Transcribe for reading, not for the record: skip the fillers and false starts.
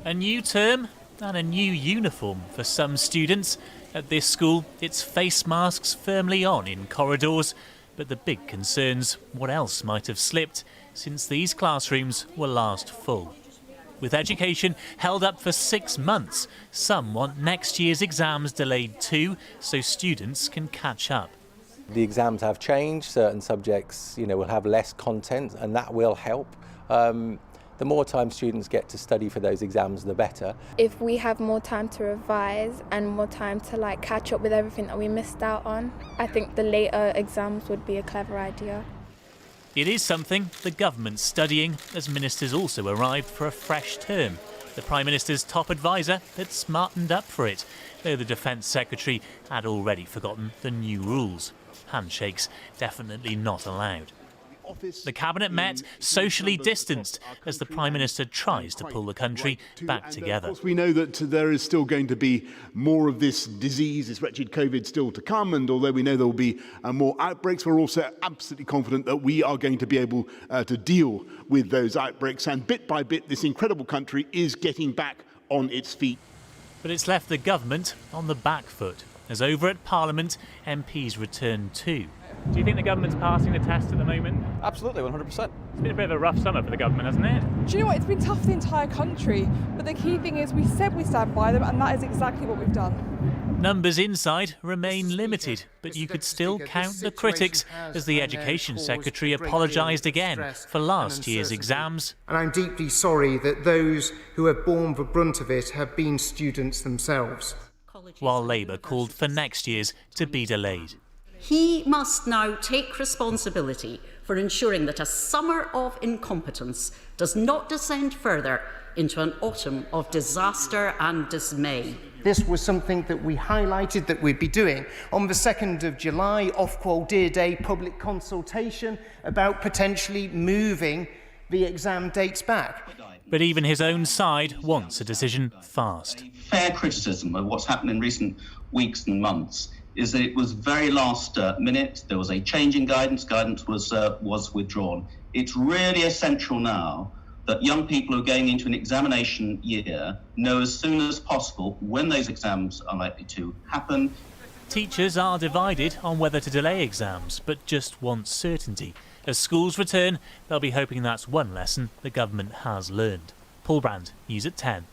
A new term and a new uniform for some students. At this school, it's face masks firmly on in corridors. But the big concern's what else might have slipped since these classrooms were last full. With education held up for 6 months, some want next year's exams delayed too, so students can catch up. The exams have changed. Certain subjects, will have less content, and that will help. The more time students get to study for those exams, the better. If we have more time to revise and more time to catch up with everything that we missed out on, I think the later exams would be a clever idea. It is something the government's studying as ministers also arrived for a fresh term. The Prime Minister's top advisor had smartened up for it, though the Defence Secretary had already forgotten the new rules. Handshakes definitely not allowed. The Cabinet met socially distanced as the Prime Minister tries to pull the country back together. Of course, we know that there is still going to be more of this disease, this wretched COVID still to come, and although we know there will be more outbreaks, we're also absolutely confident that we are going to be able to deal with those outbreaks, and bit by bit this incredible country is getting back on its feet. But it's left the government on the back foot, as over at Parliament, MPs return too. Do you think the government's passing the test at the moment? Absolutely, 100%. It's been a bit of a rough summer for the government, hasn't it? Do you know what? It's been tough for the entire country, but the key thing is we said we stand by them, and that is exactly what we've done. Numbers inside remain limited, but you could still count the critics as the Education Secretary apologised again for last year's exams. And I'm deeply sorry that those who have borne the brunt of it have been students themselves. While Labour called for next year's to be delayed. He must now take responsibility for ensuring that a summer of incompetence does not descend further into an autumn of disaster and dismay. This was something that we highlighted that we'd be doing. On the 2nd of July, Ofqual did a public consultation about potentially moving the exam dates back. But even his own side wants a decision fast. Fair criticism of what's happened in recent weeks and months is that it was very last minute. There was a change in guidance. Guidance was withdrawn. It's really essential now that young people who are going into an examination year know as soon as possible when those exams are likely to happen. Teachers are divided on whether to delay exams, but just want certainty. As schools return, they'll be hoping that's one lesson the government has learned. Paul Brand, News at 10.